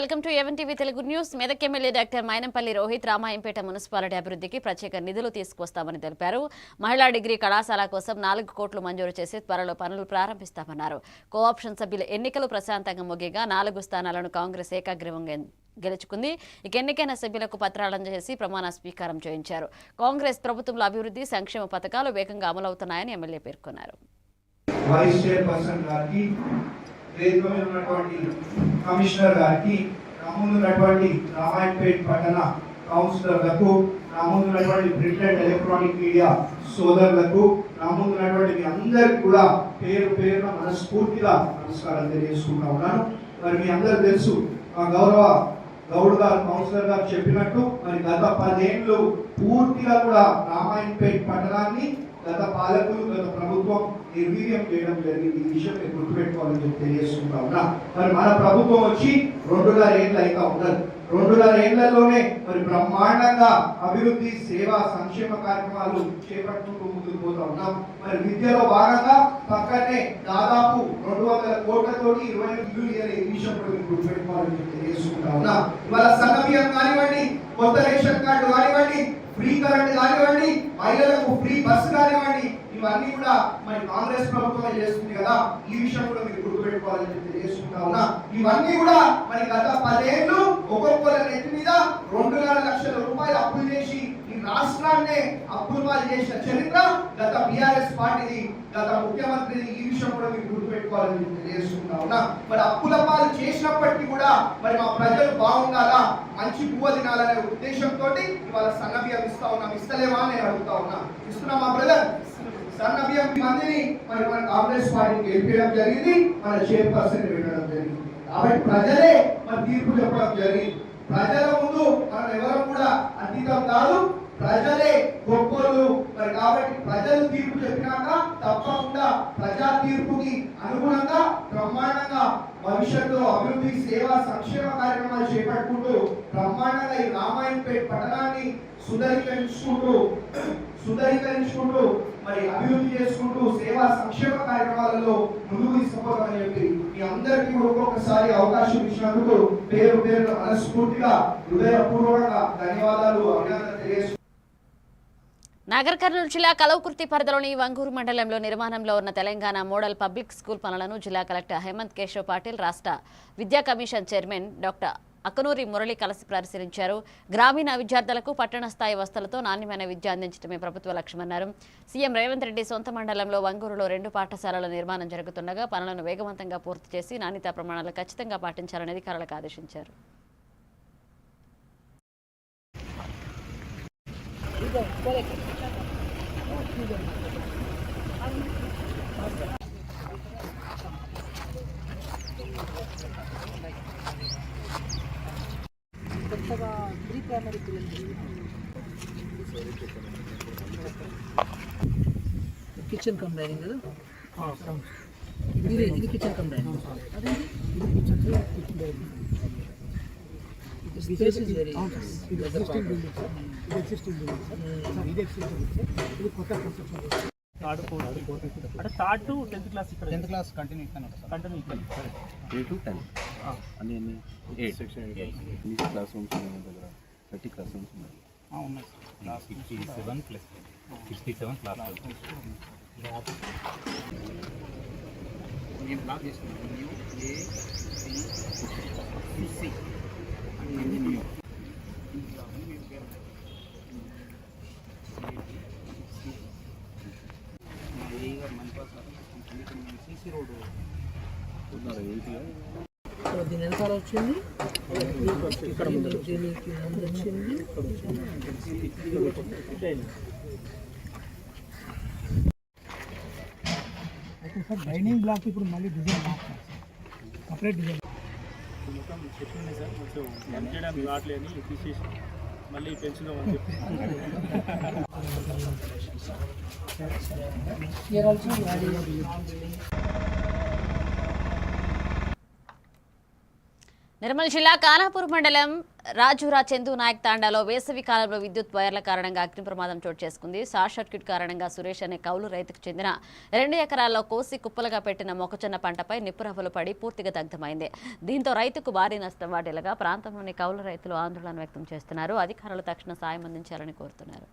Welcome to A1 TV Telugu news. Medak MLA doctor Mynampally Rohit Ramayampet municipality అభివృద్ధికి ప్రత్యేక నిధులు తీసుకొస్తామని తెలిపారు. మహిళా డిగ్రీ కళాశాల కోసం 4 కోట్లు మంజూరు చేసి త్వరలో పనులు ప్రారంభిస్తామన్నారు. కోఆప్షన్ సభ్యుల ఎన్నికలు ప్రశాంతంగా ముగిగా 4 స్థానాలను కాంగ్రెస్ ఏకాగ్రీవంగా గెలుచుకుంది. ఇక ఎన్నికైన సభ్యులకు పత్రాలను చేసి ప్రమాణ స్వీకారం చేయించారు. కాంగ్రెస్ ప్రభుత్వంలో అభివృద్ధి సంక్షేమ పథకాలు వేగంగా అమలవుతున్నాయని ఎమ్మెల్యే పేర్కొన్నారు. కమిషనర్ గారికి, రామున్నటువంటి రామాయంపేట పట్టణ కౌన్సిలర్లకు, రామున్నటువంటి ప్రింట్ అండ్ ఎలక్ట్రానిక్ మీడియా సోదరులకు, రామున్నటువంటి మీ అందరికి కూడా పేరు పేరున మనస్ఫూర్తిగా నమస్కారం తెలియజేసుకుంటా ఉన్నాను. మరి మీ అందరు తెలుసు, మా గౌరవ గౌడ్ గారు కౌన్సిలర్ గారు చెప్పినట్టు మరి గత 10 ఏళ్ళు పూర్తిగా కూడా రామాయంపేట పట్టణాన్ని గత పాలకులు గత ప్రభుత్వం నిర్వీర్యం చేయడం జరిగింది. ఈ విషయం మీరు గుర్తుపెట్టుకోవాలని చెప్పి తెలియజేసుకుంటా ఉన్నా. మరి మన ప్రభుత్వం వచ్చి 2.5 ఏళ్ళు అయితే ఉన్నది. 2.5 ఏళ్లలోనే మరి బ్రహ్మాండంగా అభివృద్ధి సేవా సంక్షేమ కార్యక్రమాలు చేపట్టుకుంటూ ముందుకు పోతా ఉన్నాం. మరి విద్యలో భాగంగా పక్కనే దాదాపు 200 కోట్లతోటి 20 ఇల్లు ఈ విషయం కూడా మీరు గుర్తుపెట్టుకోవాలని చెప్పి తెలియజేసుకుంటా ఉన్నా. ఇవాళ సన్నబియ్యం కానివ్వండి, కొత్త రేషన్ కార్డు కానివ్వండి, ఫ్రీ కరెంట్ కానివ్వండి, మహిళలకు ఫ్రీ బస్సు కానివ్వండి, ఇవన్నీ కూడా మరి కాంగ్రెస్ ప్రభుత్వమే చేస్తుంది కదా. ఈ విషయం కూడా మీరు గుర్తుపెట్టుకోవాలని చెప్పి తెలియజేసుకుంటా ఉన్నా. ఇవన్నీ కూడా మరి గత 10 ఏళ్ళు ఒక్కొక్కరి నెత్తి మీద 2.5 లక్షల రూపాయలు అప్పులు చేసి ఈ రాష్ట్రాన్ని అప్పులు పాలు చేసిన చరిత్ర గత బీఆర్ఎస్ పార్టీది, గత ముఖ్యమంత్రిది. ఈ విషయం కూడా మీరు గుర్తుపెట్టుకోవాలని చెప్పి తెలియజేసుకుంటా ఉన్నా. మరి అప్పుల పాలు చేసినప్పటికీ కూడా మరి మా ప్రజలు బాగుండాలా, మంచి పువ్వు తినాలనే ఉద్దేశంతో ఇవాళ సన్నబియ్యం ఇస్తా ఉన్నాం. ఇస్తలేవా అని నేను అడుగుతా ఉన్నా. ఇస్తున్నాం మా బ్రదర్. సన్నబియ్యం మందిని మరి మన కాంగ్రెస్ పార్టీకి గెలిపించడం జరిగింది, మన చైర్పర్సన్ పెట్టడం జరిగింది. కాబట్టి ప్రజలే మరి తీర్పు చెప్పడం జరిగింది. ప్రజల ముందు మనం ఎవరు కూడా అతీతం కాదు, ప్రజలే గొప్పలు. మరి కాబట్టి ప్రజలు తీర్పు చెప్పినాక తప్పకుండా ప్రజా తీర్పుకి అనుగుణంగా బ్రహ్మాండంగా భవిష్యత్తులో అభివృద్ధి సేవా సంక్షేమ కార్యక్రమాలు చేపట్టుకుంటూ బ్రహ్మాండంగా ఈ రామాయంపేట పట్టణాన్ని సుందరీకరించుకుంటూ మరి అభివృద్ధి చేసుకుంటూ సేవా సంక్షేమ కార్యక్రమాలలో ముందుకు తీసుకుపోతామని చెప్పి మీ అందరికీ కూడా ఒక్కొక్కసారి అవకాశం ఇచ్చినందుకు పేరు పేరున మనస్ఫూర్తిగా హృదయపూర్వకంగా ధన్యవాదాలు, అభినందనలు తెలియజేస్తున్నాను. నాగర్ కర్నూలు జిల్లా కలవకుర్తి పరిధిలోని వంగూరు మండలంలో నిర్మాణంలో ఉన్న తెలంగాణ మోడల్ పబ్లిక్ స్కూల్ పనులను జిల్లా కలెక్టర్ హేమంత్ కేశవ్ పాటిల్, రాష్ట్ర విద్యా కమిషన్ చైర్మన్ డాక్టర్ అకనూరి మురళి కలిసి పరిశీలించారు. గ్రామీణ విద్యార్థులకు పట్టణ స్థాయి వసతులతో నాణ్యమైన విద్య అందించడమే ప్రభుత్వ లక్ష్యమన్నారు. సీఎం రేవంత్ రెడ్డి సొంత మండలంలో వంగూరులో 2 పాఠశాలల నిర్మాణం జరుగుతుండగా పనులను వేగవంతంగా పూర్తి చేసి నాణ్యతా ప్రమాణాలు ఖచ్చితంగా పాటించాలని అధికారులకు ఆదేశించారు. కొత్తగా pre primary kitchen cum dining కదా, ఇది కిచెన్ కమ్ డైనింగ్. అదే ఇది kitchen dining. Space is very existing building. ఇది కొత్త కన్స్ట్రక్షన్. థర్డ్ అంటే థర్డ్ టు 10th క్లాస్ ఇక్కడ 10th క్లాస్ కంటిన్యూ ఇక్కడ 8 to 10 అన్ని 8 సెక్షన్ 8 క్లాస్ రూమ్స్ ఉన్నాయి దగ్గర 30 క్లాస్ రూమ్స్ ఉన్నాయి. ఉన్నాయి క్లాస్ 67 ప్లస్ 67 క్లాస్ నేను బ్లాక్ చేస్తున్నాను. న్యూ ఏ సి సి అన్ని న్యూ దీని వెనకాల వచ్చింది, ఇక్కడ దీనికి ముందు వచ్చింది. అయితే సార్ డైనింగ్ బ్లాక్ ఇప్పుడు మళ్ళీ డిజైన్ సపరేట్ డిజైన్ మొత్తం చెప్పింది సార్. కొంచెం చేయడానికి రావట్లేని తీసేసి మళ్ళీ పెంచుదామని చెప్పి నిర్మల్ జిల్లా ఖానాపూర్ మండలం రాజురా చందు నాయక్ తాండాలో వేసవి కాలంలో విద్యుత్ వైర్ల కారణంగా అగ్ని ప్రమాదం చోటు చేసుకుంది. షార్ట్ సర్క్యూట్ కారణంగా సురేష్ అనే కౌలు రైతుకు చెందిన 2 ఎకరాల్లో కోసి కుప్పలుగా పెట్టిన మొక్కజొన్న పంటపై నిప్పురవ్వలు పడి పూర్తిగా దగ్ధమైంది. దీంతో రైతుకు భారీ నష్టం వాటిల్లగా ప్రాంతంలోని కౌలు రైతులు ఆందోళన వ్యక్తం చేస్తున్నారు. అధికారులు తక్షణ సాయం అందించాలని కోరుతున్నారు.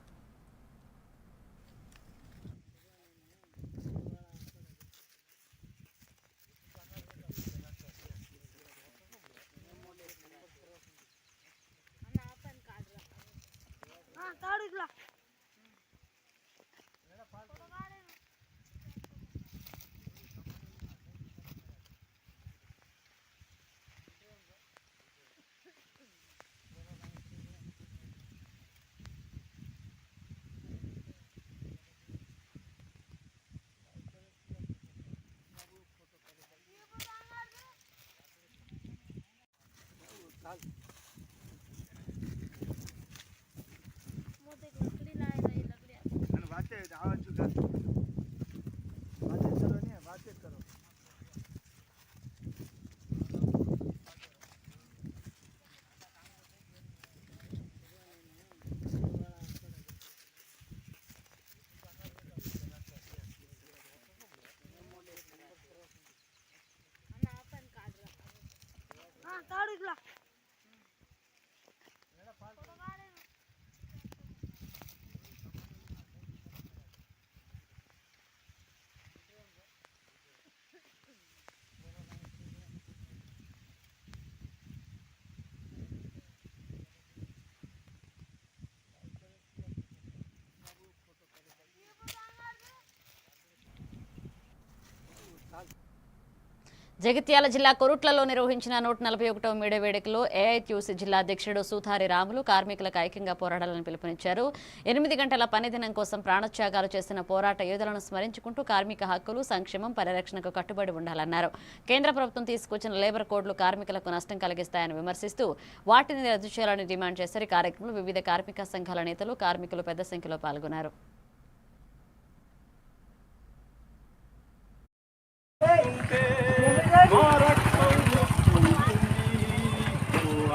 జగిత్యాల జిల్లా కొరుట్లలో నిర్వహించిన 141వ మేడే వేడుకలో ఏఐట్యూసీ జిల్లా అధ్యక్షుడు సూతారి రాములు కార్మికులకు ఐక్యంగా పోరాడాలని పిలుపునిచ్చారు. 8 గంటల పనిదినం కోసం ప్రాణత్యాగాలు చేసిన పోరాట యోధులను స్మరించుకుంటూ కార్మిక హక్కులు, సంక్షేమం, పరిరక్షణకు కట్టుబడి ఉండాలన్నారు. కేంద్ర ప్రభుత్వం తీసుకొచ్చిన లేబర్ కోడ్లు కార్మికులకు నష్టం కలిగిస్తాయని విమర్శిస్తూ వాటిని రద్దు చేయాలని డిమాండ్ చేశారు. ఈ కార్యక్రమంలో వివిధ కార్మిక సంఘాల నేతలు, కార్మికులు పెద్ద సంఖ్యలో పాల్గొన్నారు.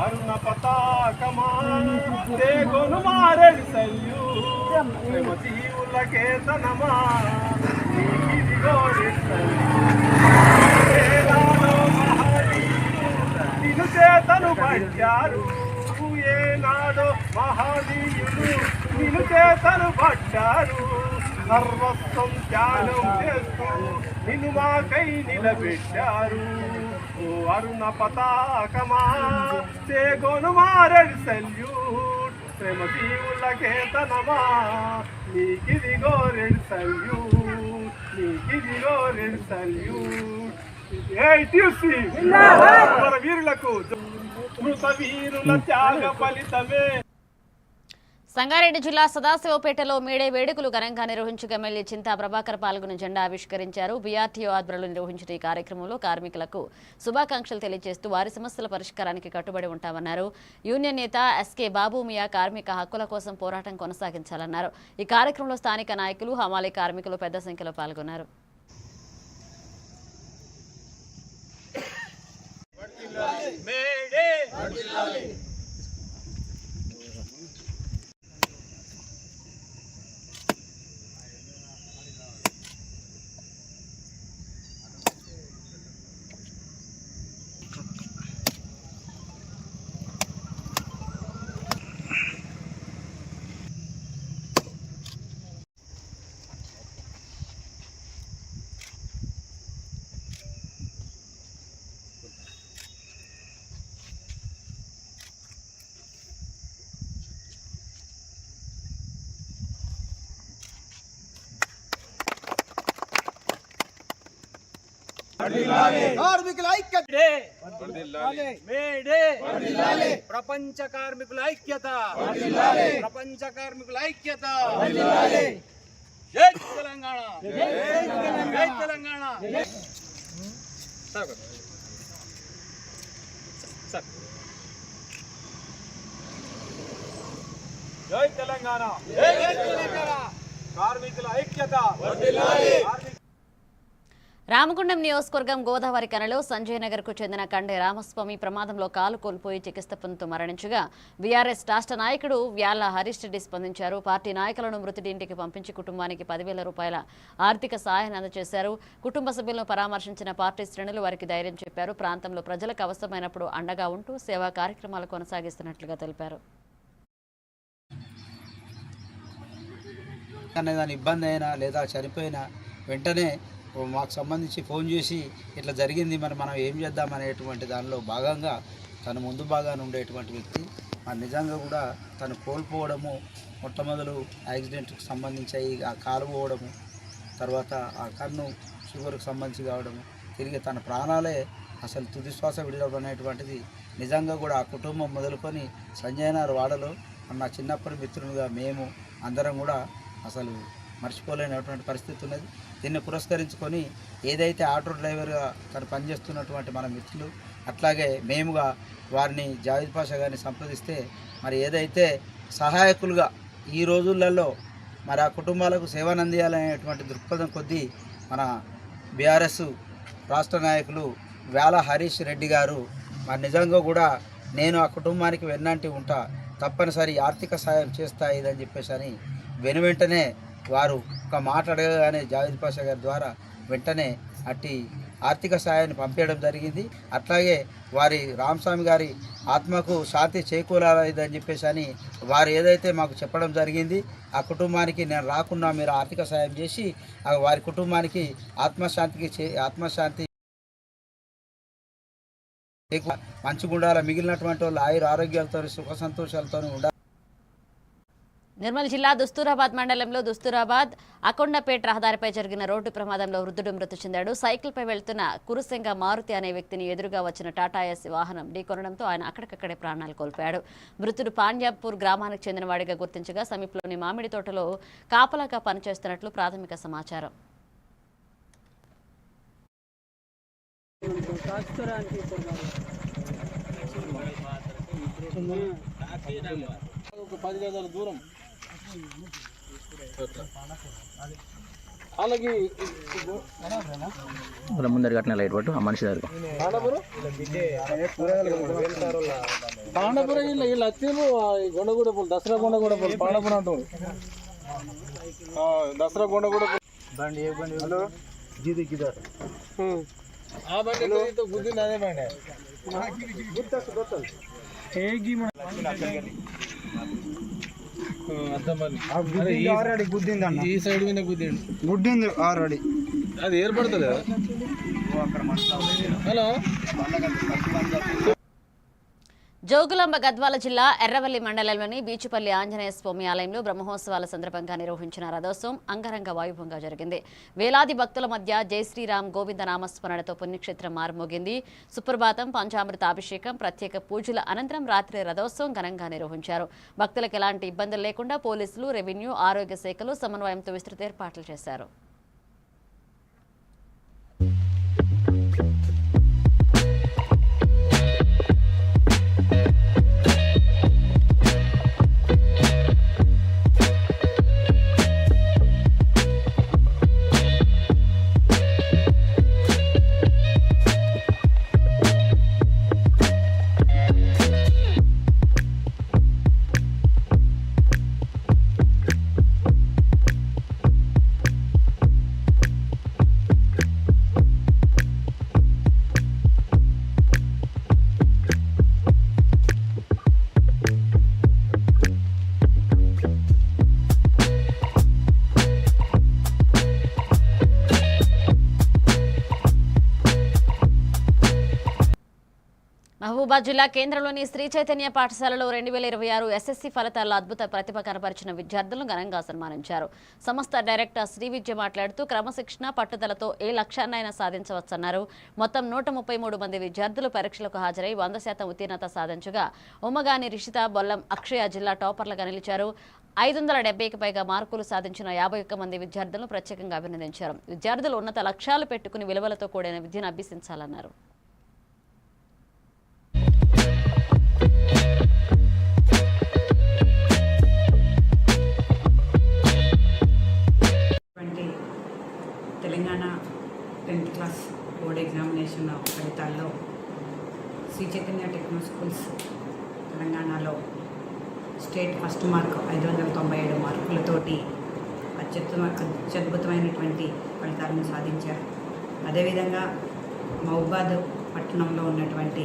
అరుణ పతాకమా తెగొను మారెడు సల్యూ ప్రేమ జీవులకే తనమా నిన్ను చేతను పడ్డారు ఏనాడో మహనీయులు నిన్ను చేతను పడ్డారు సర్వస్వం త్యాగం చేస్తూ నిన్ను మాకై నిలబెట్టారు. ఓ అరుణ పతాకమా తెగొను మారెడు సల్యూట్ ప్రేమ జీవులకే తనమా నీకిదిగో రెడ్ సల్యూట్ నీకిదిగో రెడ్ సల్యూట్. ఏఐట్యూసీ మన వీరులకు మృత వీరుల త్యాగ ఫలితమే. సంగారెడ్డి జిల్లా సదాశివపేటలో మేడే వేడుకలు ఘనంగా నిర్వహించగా ఎమ్మెల్యే చింతా ప్రభాకర్ పాల్గొని జెండా ఆవిష్కరించారు. బీఆర్టీఓ ఆధ్వర్యంలో నిర్వహించిన ఈ కార్యక్రమంలో కార్మికులకు శుభాకాంక్షలు తెలియజేస్తూ వారి సమస్యల పరిష్కారానికి కట్టుబడి ఉంటామన్నారు. యూనియన్ నేత ఎస్కే బాబు మియా కార్మిక హక్కుల కోసం పోరాటం కొనసాగించాలన్నారు. ఈ కార్యక్రమంలో స్థానిక నాయకులు, హమాలీ కార్మికులు పెద్ద సంఖ్యలో పాల్గొన్నారు. కార్మికుల ఐక్యత, ప్రపంచ కార్మికుల ఐక్యత, ప్రపంచ కార్మికుల ఐక్యత. జై తెలంగాణ, జై తెలంగాణ. జై తెలంగాణ, జై తెలంగాణ. కార్మికుల ఐక్యత. రామగుండం నియోజకవర్గం గోదావరి కనలో సంజయ్ నగర్ కు చెందిన కండే రామస్వామి ప్రమాదంలో కాలు కోల్పోయి చికిత్స పొందుతూ మరణించగా బీఆర్ఎస్ రాష్ట్ర నాయకుడు వ్యాల హరీష్ రెడ్డి స్పందించారు. పార్టీ నాయకులను మృతుడి ఇంటికి పంపించి కుటుంబానికి 10,000 రూపాయల ఆర్థిక సహాయాన్ని అందజేశారు. కుటుంబ సభ్యులను పరామర్శించిన పార్టీ శ్రేణులు వారికి ధైర్యం చెప్పారు. ప్రాంతంలో ప్రజలకు అవసరమైనప్పుడు అండగా ఉంటూ సేవా కార్యక్రమాలు కొనసాగిస్తున్నట్లుగా తెలిపారు. దాని ఇబ్బంది అయినా లేదా చనిపోయినా వెంటనే మాకు సంబంధించి ఫోన్ చేసి ఇట్లా జరిగింది, మరి మనం ఏం చేద్దాం అనేటువంటి దానిలో భాగంగా తను ముందు భాగాన్ని ఉండేటువంటి వ్యక్తి. నిజంగా కూడా తను కోల్పోవడము, మొట్టమొదలు యాక్సిడెంట్కి సంబంధించి ఆ కాలు పోవడము, తర్వాత ఆ కన్ను షుగర్కి సంబంధించి కావడము, తిరిగి తన ప్రాణాలే అసలు తుదిశ్వాస విడవడం అనేటువంటిది నిజంగా కూడా ఆ కుటుంబం మొదలుకొని సంజయ్ నగర్ వాడలో నా చిన్నప్పటి మిత్రులుగా మేము అందరం కూడా అసలు మర్చిపోలేనటువంటి పరిస్థితి ఉన్నది. దీన్ని పురస్కరించుకొని ఏదైతే ఆటో డ్రైవర్గా తను పనిచేస్తున్నటువంటి మన మిత్రులు అట్లాగే మేముగా వారిని జావేద్ పాషా గారిని సంప్రదిస్తే మరి ఏదైతే సహాయకులుగా ఈ రోజులలో మరి ఆ కుటుంబాలకు సేవనందియాలనేటువంటి దృక్పథం కొద్దీ మన బీఆర్ఎస్ రాష్ట్ర నాయకులు వ్యాల హరీష్ రెడ్డి గారు మరి నిజంగా కూడా నేను ఆ కుటుంబానికి వెన్నంటి ఉంటా, తప్పనిసరి ఆర్థిక సాయం చేస్తా ఇదని చెప్పేసి అని వెనువెంటనే వారు ఒక మాట అడగగానే జావేద్ పాషా గారి ద్వారా వెంటనే అట్టి ఆర్థిక సహాయాన్ని పంపించడం జరిగింది. అట్లాగే వారి రామస్వామి గారి ఆత్మకు శాంతి చేకూరాలని చెప్పేసి అని వారు ఏదైతే మాకు చెప్పడం జరిగింది, ఆ కుటుంబానికి నేను రాకుండా మీరు ఆర్థిక సహాయం చేసి వారి కుటుంబానికి ఆత్మశాంతి మంచిగుండాల, మిగిలినటువంటి వాళ్ళు ఆరోగ్యాలతో సుఖ సంతోషాలతో ఉండాలి. నిర్మల్ జిల్లా దుస్తూరాబాద్ మండలంలో దుస్తూరాబాద్ అకొండపేట రహదారిపై జరిగిన రోడ్డు ప్రమాదంలో వృద్ధుడు మృతి చెందాడు. సైకిల్పై వెళ్తున్న కురుసెంగ మారుతి అనే వ్యక్తిని ఎదురుగా వచ్చిన టాటా ఏసీ వాహనం ఢీకొనడంతో ఆయన అక్కడికక్కడే ప్రాణాలు కోల్పోయాడు. మృతుడు పాండ్యాపూర్ గ్రామానికి చెందినవాడిగా గుర్తించగా సమీపంలోని మామిడి తోటలో కాపలాగా పనిచేస్తున్నట్లు ప్రాథమిక సమాచారం. అలాగే ముందర కట్టిన లైట్ పట్టు ఆ మనిషి దగ్గర పాండపురం వీళ్ళు వచ్చేమో గొండగూడ పోలు, దసరా గొండగూడ పోలు, పాండపురం అంటారు. దసరా గొండగూడ బండి ఏ బండి? హలో ఆ బండి గుద్దింది, అదే బండి ఈ సైడ్ మీద గుద్దింది ఆల్రెడీ, అది ఏర్పడుతుంది. హలో జోగులాంబ గద్వాల జిల్లా ఎర్రవల్లి మండలంలోని బీచుపల్లి ఆంజనేయ స్వామి ఆలయంలో బ్రహ్మోత్సవాల సందర్భంగా నిర్వహించిన రథోత్సవం అంగరంగ వైభవంగా జరిగింది. వేలాది భక్తుల మధ్య జై శ్రీరామ్ గోవింద నామస్మరణతో పుణ్యక్షేత్రం మారుమోగింది. సుప్రభాతం, పంచామృత అభిషేకం, ప్రత్యేక పూజల అనంతరం రాత్రి రథోత్సవం ఘనంగా నిర్వహించారు. భక్తులకు ఎలాంటి ఇబ్బందులు లేకుండా పోలీసులు, రెవెన్యూ, ఆరోగ్య శాఖలు సమన్వయంతో విస్తృత ఏర్పాట్లు చేశారు. మహబూబాబాద్ జిల్లా కేంద్రంలోని శ్రీ చైతన్య పాఠశాలలో 2026 ఎస్ఎస్సీ ఫలితాల్లో అద్భుత ప్రతిభ కనపరిచిన విద్యార్థులను ఘనంగా సన్మానించారు. సంస్థ డైరెక్టర్ శ్రీ విద్య మాట్లాడుతూ క్రమశిక్షణ, పట్టుదలతో ఏ లక్ష్యాన్నైనా సాధించవచ్చన్నారు. మొత్తం 133 మంది విద్యార్థులు పరీక్షలకు హాజరై 100% ఉత్తీర్ణత సాధించగా ఉమ్మగాని రిషిత, బొల్లం అక్షయ జిల్లా టాపర్లుగా నిలిచారు. 570కి పైగా మార్కులు సాధించిన 51 మంది విద్యార్థులను ప్రత్యేకంగా అభినందించారు. విద్యార్థులు ఉన్నత లక్ష్యాలు పెట్టుకుని విలువలతో కూడిన విద్యను అభ్యసించాలన్నారు. తెలంగాణ 10th క్లాస్ ఎగ్జామినేషన్ ఫలితాల్లో శ్రీ చైతన్య టెక్నో స్కూల్స్ తెలంగాణలో స్టేట్ ఫస్ట్ మార్క్ 597 మార్కులతోటి అత్యద్భుతమైనటువంటి ఫలితాలను సాధించారు. అదేవిధంగా మహబూబాద్ పట్టణంలో ఉన్నటువంటి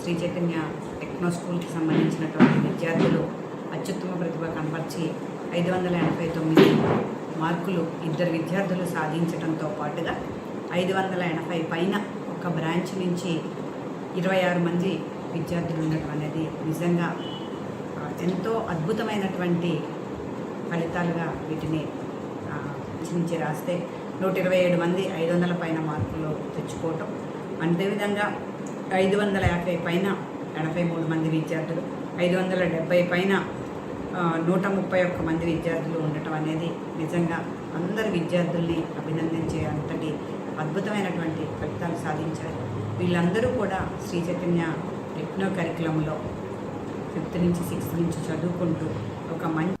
శ్రీ చైతన్య టెక్నో స్కూల్కి సంబంధించినటువంటి విద్యార్థులు అత్యుత్తమ ప్రతిభ కనబర్చి 589 మార్కులు ఇద్దరు విద్యార్థులు సాధించడంతో పాటుగా 580 పైన ఒక బ్రాంచ్ నుంచి 26 మంది విద్యార్థులు ఉండటం అనేది నిజంగా ఎంతో అద్భుతమైనటువంటి ఫలితాలుగా వీటిని నుంచి రాస్తే 127 మంది 500 పైన మార్కులు తెచ్చుకోవటం, అదేవిధంగా 550 పైన 83 మంది విద్యార్థులు, 570 పైన 131 మంది విద్యార్థులు ఉండటం అనేది నిజంగా అందరి విద్యార్థుల్ని అభినందించే అంతటి అద్భుతమైనటువంటి ఫలితాలు సాధించారు. వీళ్ళందరూ కూడా శ్రీ చైతన్య టెక్నో కరికులంలో 5th నుంచి 6th నుంచి చదువుకుంటూ ఒక మంచి.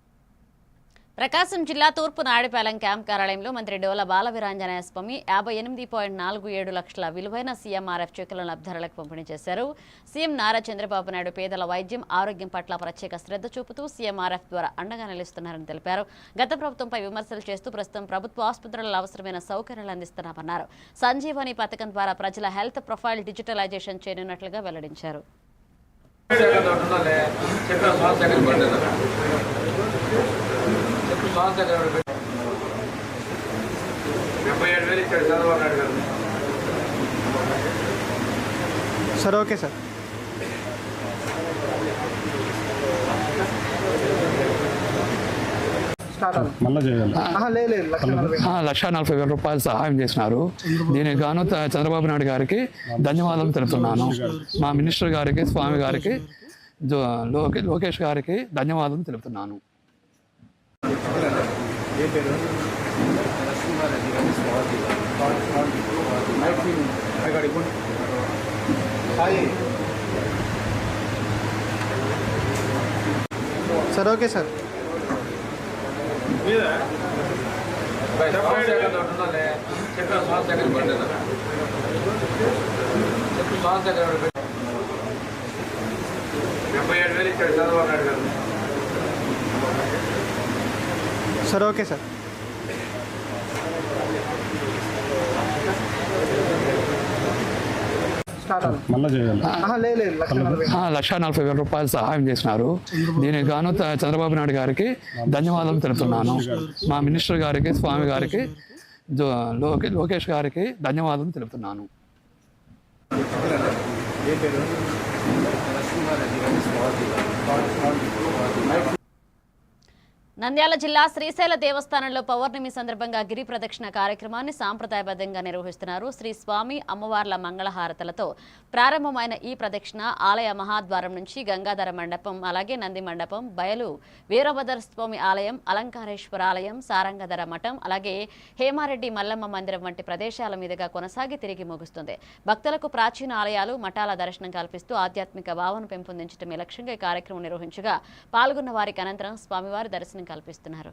ప్రకాశం జిల్లా తూర్పు నాయుడుపాలెం క్యాంప్ కార్యాలయంలో మంత్రి డోల బాలవీరాంజనేయ స్వామి 58.47 లక్షల విలువైన సీఎంఆర్ఎఫ్ చెక్కులను లబ్ధిదారులకు పంపిణీ చేశారు. సీఎం నారా చంద్రబాబు నాయుడు పేదల వైద్యం ఆరోగ్యం పట్ల ప్రత్యేక శ్రద్ధ చూపుతూ సీఎంఆర్ఎఫ్ ద్వారా అండగా నిలుస్తున్నారని తెలిపారు. గత ప్రభుత్వంపై విమర్శలు చేస్తూ ప్రస్తుతం ప్రభుత్వ ఆసుపత్రులలో అవసరమైన సౌకర్యాలు అందిస్తున్నామన్నారు. సంజీవని పథకం ద్వారా ప్రజల హెల్త్ ప్రొఫైల్ డిజిటలైజేషన్ చేయనున్నట్లుగా వెల్లడించారు. Sir okay sir. ₹1,40,000 సహాయం చేసినారు. దీనికి గాను చంద్రబాబు నాయుడు గారికి ధన్యవాదాలు తెలుపుతున్నాను. మా మినిస్టర్ గారికి, స్వామి గారికి, లోకేష్ గారికి ధన్యవాదాలు తెలుపుతున్నాను. Sir okay sir. Sir okay sir. ₹1,40,000 సహాయం చేసినారు. దీనికి గాను చంద్రబాబు నాయుడు గారికి ధన్యవాదాలు తెలుపుతున్నాను. మా మినిస్టర్ గారికి, స్వామి గారికి, లోకేష్ గారికి ధన్యవాదాలు తెలుపుతున్నాను. నంద్యాల జిల్లా శ్రీశైల దేవస్థానంలో పౌర్ణమి సందర్భంగా గిరి ప్రదక్షిణ కార్యక్రమాన్ని సాంప్రదాయబద్ధంగా నిర్వహిస్తున్నారు. శ్రీ స్వామి అమ్మవార్ల మంగళహారతలతో ప్రారంభమైన ఈ ప్రదక్షిణ ఆలయ మహాద్వారం నుంచి గంగాధర మండపం, అలాగే నంది మండపం, బయలు వీరభద్ర స్వామి ఆలయం, అలంకారేశ్వర ఆలయం, సారంగధర మఠం, అలాగే హేమారెడ్డి మల్లమ్మ మందిరం వంటి ప్రదేశాల మీదుగా కొనసాగి తిరిగి ముగుస్తుంది. భక్తులకు ప్రాచీన ఆలయాలు, మఠాల దర్శనం కల్పిస్తూ ఆధ్యాత్మిక భావన పెంపొందించడమే లక్ష్యంగా ఈ కార్యక్రమం నిర్వహించగా పాల్గొన్న వారికి అనంతరం స్వామివారి దర్శనం కల్పిస్తున్నారు.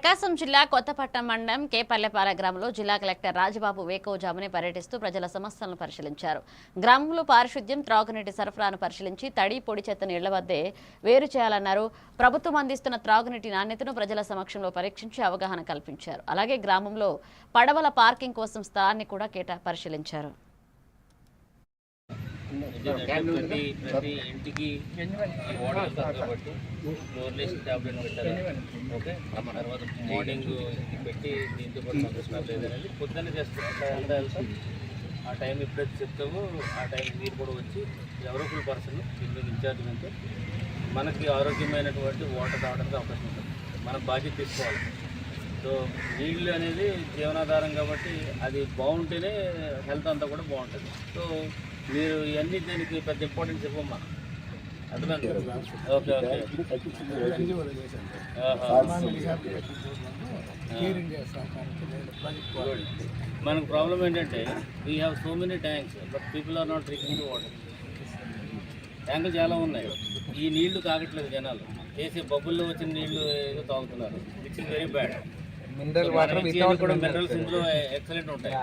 ప్రకాశం జిల్లా కొత్తపట్నం మండలం కేపల్లెపాల గ్రామంలో జిల్లా కలెక్టర్ రాజబాబు వేకోజామునే పర్యటిస్తూ ప్రజల సమస్యలను పరిశీలించారు. గ్రామంలో పారిశుద్ధ్యం, త్రాగునీటి సరఫరాను పరిశీలించి తడి పొడి చెత్తను ఇళ్ల వద్దే వేరు చేయాలన్నారు. ప్రభుత్వం అందిస్తున్న త్రాగునీటి నాణ్యతను ప్రజల సమక్షంలో పరీక్షించి అవగాహన కల్పించారు. అలాగే గ్రామంలో పడవల పార్కింగ్ కోసం స్థలాన్ని కూడా పరిశీలించారు. ప్రతి ఇంటికి వాటర్ కాబట్టి క్లోర్లెస్ టాబ్లెట్ పెట్టాలి. ఓకే, తర్వాత మార్నింగ్ పెట్టి దీంతో పాటు సంరక్షణ లేదనేది పొద్దున్నే చేస్తాం. ఆ టైం ఎప్పుడైతే చెప్తామో ఆ టైం మీరు కూడా వచ్చి ఎవరో ఒక పర్సన్ దీని ఇన్ఛార్జ్ ఉంటే మనకి ఆరోగ్యమైనటువంటి వాటర్ రావడానికి అవకాశం ఉంటుంది. మనం బాధ్యత తీసుకోవాలి. సో నీళ్ళు అనేది జీవనాధారం కాబట్టి అది బాగుంటేనే హెల్త్ అంతా కూడా బాగుంటుంది. సో మీరు ఇవన్నీ దీనికి పెద్ద ఇంపార్టెన్స్ ఇవ్వమ్మా. అర్థమైంది? Okay okay. మనకు ప్రాబ్లం ఏంటంటే we have so many tanks but people are not drinking water. ట్యాంకులు చాలా ఉన్నాయి, ఈ నీళ్లు తాగట్లేదు జనాలు. చేసే బబ్బుల్లో వచ్చిన నీళ్లు ఏదో తాగుతున్నారు, which is very bad. Mineral water కూడా మినరల్స్ ఇందులో ఎక్సలెంట్ ఉంటాయి.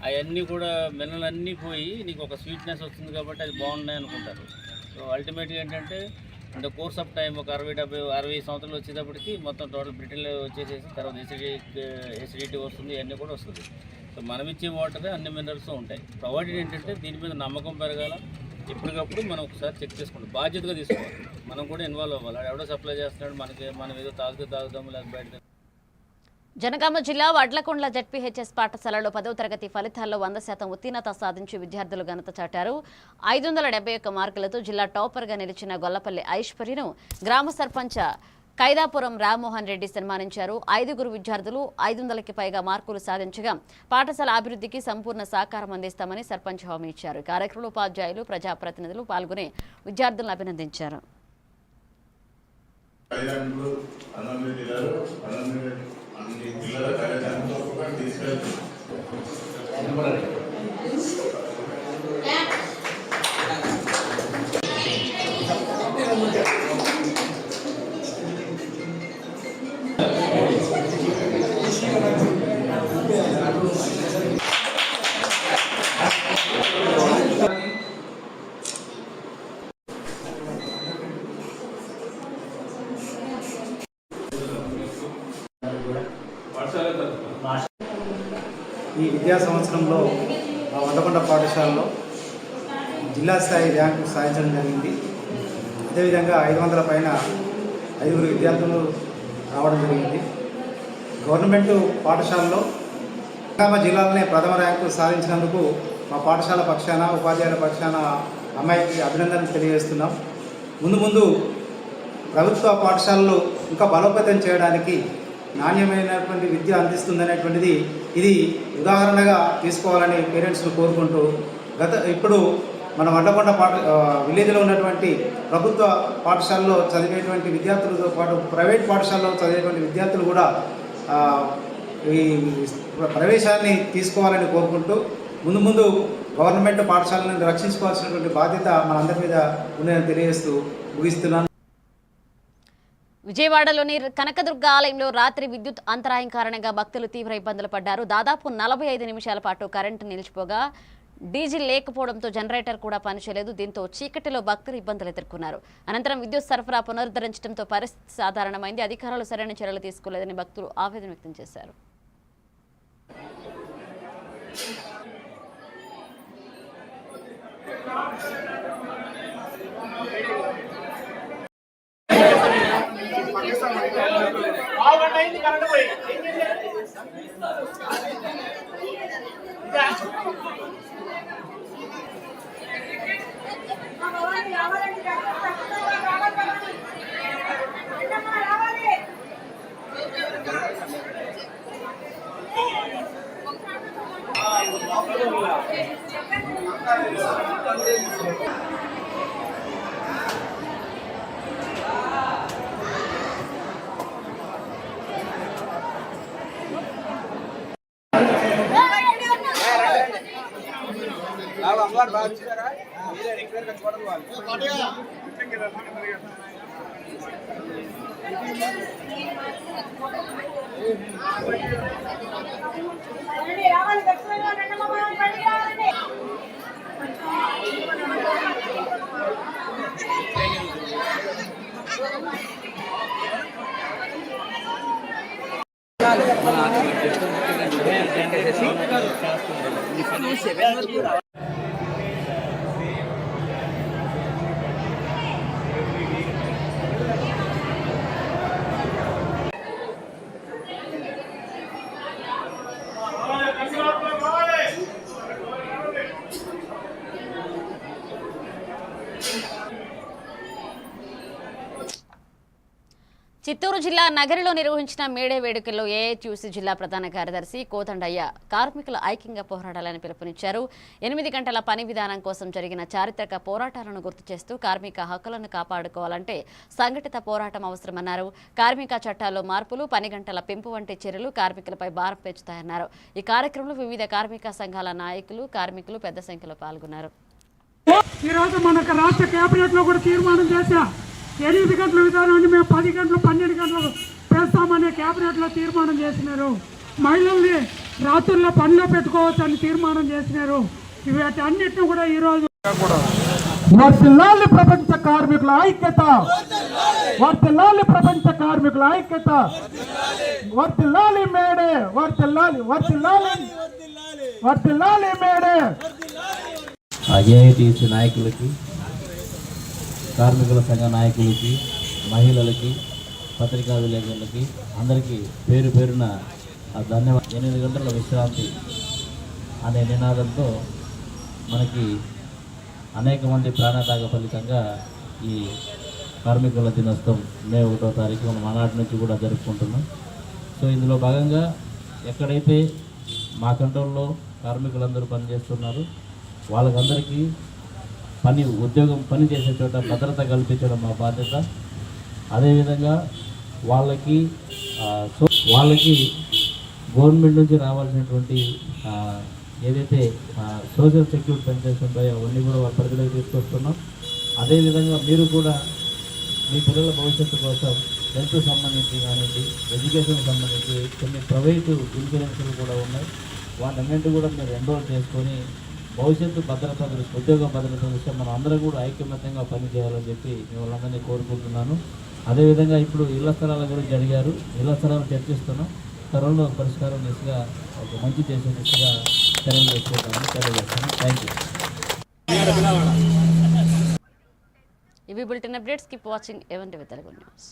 అవన్నీ కూడా మినరల్ అన్నీ పోయి నీకు ఒక స్వీట్నెస్ వస్తుంది కాబట్టి అది బాగున్నాయి అనుకుంటారు. సో అల్టిమేట్గా ఏంటంటే ఇంత కోర్స్ ఆఫ్ టైం ఒక 60 సంవత్సరాలు వచ్చేటప్పటికి మొత్తం టోటల్ బ్రిటిల్ వచ్చేసేసి తర్వాత ఎసిడిటీ వస్తుంది, ఇవన్నీ కూడా వస్తుంది. సో మనం ఇచ్చే వాటరే అన్ని మినరల్స్ ఉంటాయి. ప్రొవైడెడ్ ఏంటంటే దీని మీద నమ్మకం పెరగాల. ఎప్పటికప్పుడు మనం ఒకసారి చెక్ చేసుకుంటాం, బాధ్యతగా తీసుకోవాలి. మనం కూడా ఇన్వాల్వ్ అవ్వాలి. ఎవడో సప్లై చేస్తున్నాడు మనం ఏదో తాగుదాము లేదా బయట. జనగామ జిల్లా వడ్లకొండల జెడ్పీహెచ్ఎస్ పాఠశాలలో 10వ తరగతి ఫలితాల్లో 100% ఉత్తీర్ణత సాధించి విద్యార్థులు ఘనత చాటారు. 571 మార్కులతో జిల్లా టాపర్గా నిలిచిన గొల్లపల్లి ఐశ్వర్యను గ్రామ సర్పంచ్ కైదాపురం రామ్మోహన్ రెడ్డి సన్మానించారు. 5 విద్యార్థులు 500కి పైగా మార్కులు సాధించగా పాఠశాల అభివృద్ధికి సంపూర్ణ సహకారం అందిస్తామని సర్పంచ్ హామీ ఇచ్చారు. కార్యక్రమంలో ఉపాధ్యాయులు, ప్రజాప్రతినిధులు పాల్గొని విద్యార్థులను అభినందించారు. అన్ని పిల్లల తల్లిదండ్రులతో తీసుకెళ్తూ ఈ విద్యా సంవత్సరంలో వడ్లకొండ పాఠశాలలో జిల్లా స్థాయి ర్యాంకు సాధించడం జరిగింది. అదేవిధంగా 500 పైన 5 విద్యార్థులు రావడం జరిగింది. గవర్నమెంట్ పాఠశాలలో జనగామ జిల్లాలోనే ప్రథమ ర్యాంకు సాధించినందుకు మా పాఠశాల పక్షాన, ఉపాధ్యాయుల పక్షాన అమ్మాయికి అభినందనలు తెలియజేస్తున్నాం. ముందు ప్రభుత్వ పాఠశాలలు ఇంకా బలోపేతం చేయడానికి నాణ్యమైనటువంటి విద్య అందిస్తుందనేటువంటిది ఇది ఉదాహరణగా తీసుకోవాలని పేరెంట్స్ను కోరుకుంటూ ఇప్పుడు మన వడ్లకొండ విలేజ్లో ఉన్నటువంటి ప్రభుత్వ పాఠశాలలో చదివేటువంటి విద్యార్థులతో పాటు ప్రైవేట్ పాఠశాలలో చదివేటువంటి విద్యార్థులు కూడా ఈ ప్రవేశాన్ని తీసుకోవాలని కోరుకుంటూ ముందు గవర్నమెంట్ పాఠశాలను రక్షించుకోవాల్సినటువంటి బాధ్యత మనందరి మీద ఉందని తెలియజేస్తూ ముగిస్తున్నాను. విజయవాడలోని కనకదుర్గ ఆలయంలో రాత్రి విద్యుత్ అంతరాయం కారణంగా భక్తులు తీవ్ర ఇబ్బందులు పడ్డారు. దాదాపు 45 నిమిషాల పాటు కరెంటు నిలిచిపోగా డీజిల్ లేకపోవడంతో జనరేటర్ కూడా పనిచేయలేదు. దీంతో చీకటిలో భక్తులు ఇబ్బందులు ఎదుర్కొన్నారు. అనంతరం విద్యుత్ సరఫరా పునరుద్ధరించడంతో పరిస్థితి సాధారణమైంది. అధికారులు సరైన చర్యలు తీసుకోలేదని భక్తులు ఆవేదన వ్యక్తం చేశారు. అమ్మవారు బాగా చూసారా? చిత్తూరు జిల్లా నగరిలో నిర్వహించిన మేడే వేడుకల్లో ఏఐటీయూసీ జిల్లా ప్రధాన కార్యదర్శి కోదండయ్య కార్మికుల ఐక్యంగా పోరాడాలని పిలుపునిచ్చారు. 8 గంటల పని విధానం కోసం జరిగిన చారిత్రక పోరాటాలను గుర్తు చేస్తూ కార్మిక హక్కులను కాపాడుకోవాలంటే సంఘటిత పోరాటం అవసరమన్నారు. కార్మిక చట్టాల్లో మార్పులు, పని గంటల పెంపు వంటి చర్యలు కార్మికులపై భారం పెంచుతాయన్నారు. ఈ కార్యక్రమంలో వివిధ కార్మిక సంఘాల నాయకులు, కార్మికులు పెద్ద సంఖ్యలో పాల్గొన్నారు. ఈరోజు మనకు రాష్ట్ర కేబినెట్ లో కూడా తీర్మానం చేశా. 8 గంటల విధానాన్ని మేము 10 గంటలు 12 గంటలు పెంచుతామని కేబినెట్లో తీర్మానం చేసినారు. మహిళల్ని రాత్రుల్లో పనిలో పెట్టుకోవచ్చు అని తీర్మానం చేసినారు. వీటి అన్నిటిని కూడా ఈరోజు వర్తిల్లాలి ప్రపంచ కార్మికుల ఐక్యత, వర్తిల్లాలి ప్రపంచ కార్మికుల ఐక్యత, వర్తిల్లాలి మేడే, వర్తిల్లాలి వర్తిల్లాలి వర్తిల్లాలి మేడే. ఏఐటీసీ నాయకులకి, కార్మికుల సంఘ నాయకులకి, మహిళలకి, పత్రికా విలేకరులకి అందరికీ పేరు పేరున ధన్యవాదాలు. 8 గంటల విశ్రాంతి అనే నినాదంతో మనకి అనేక మంది ప్రాణత్యాగ ఫలితంగా ఈ కార్మికుల దినోత్సవం మే 1వ తారీఖు మనం ఆనాటి నుంచి కూడా జరుపుకుంటున్నాం. సో ఇందులో భాగంగా ఎక్కడైతే మా కంట్రోల్లో కార్మికులందరూ పనిచేస్తున్నారు వాళ్ళకందరికీ పని చేసే చోట భద్రత కల్పించడం మా బాధ్యత. అదేవిధంగా వాళ్ళకి గవర్నమెంట్ నుంచి రావాల్సినటువంటి ఏదైతే సోషల్ సెక్యూరిటీ పెన్షన్స్ ఉంటాయో అవన్నీ కూడా వాళ్ళ పరిధిలోకి తీసుకొస్తున్నాం. అదేవిధంగా మీరు కూడా మీ పిల్లల భవిష్యత్తు కోసం హెల్త్ సంబంధించి కానివ్వండి, ఎడ్యుకేషన్కి సంబంధించి కొన్ని ప్రైవేటు ఇన్సూరెన్స్లు కూడా ఉన్నాయి. వాటన్నింటి కూడా మీరు ఎన్రోల్ చేసుకొని భవిష్యత్తు భద్రత దృష్టి, ఉద్యోగ భద్రత దృష్ట్యా మనం అందరం కూడా ఐకమత్యంగా పనిచేయాలని చెప్పి మిమ్మల్ని అందరినీ కోరుకుంటున్నాను. అదేవిధంగా ఇప్పుడు ఇళ్ల స్థలాల గురించి అడిగారు. ఇళ్ల స్థలాలు చర్చిస్తున్నాం. త్వరలో పరిష్కారం దిశగా ఒక మంచి చేసే దిశగా చర్యలు తీసుకుంటామని తెలియజేస్తాను. Thank you. ఇవి bulletin updates. Keep watching A one TV Telugu news.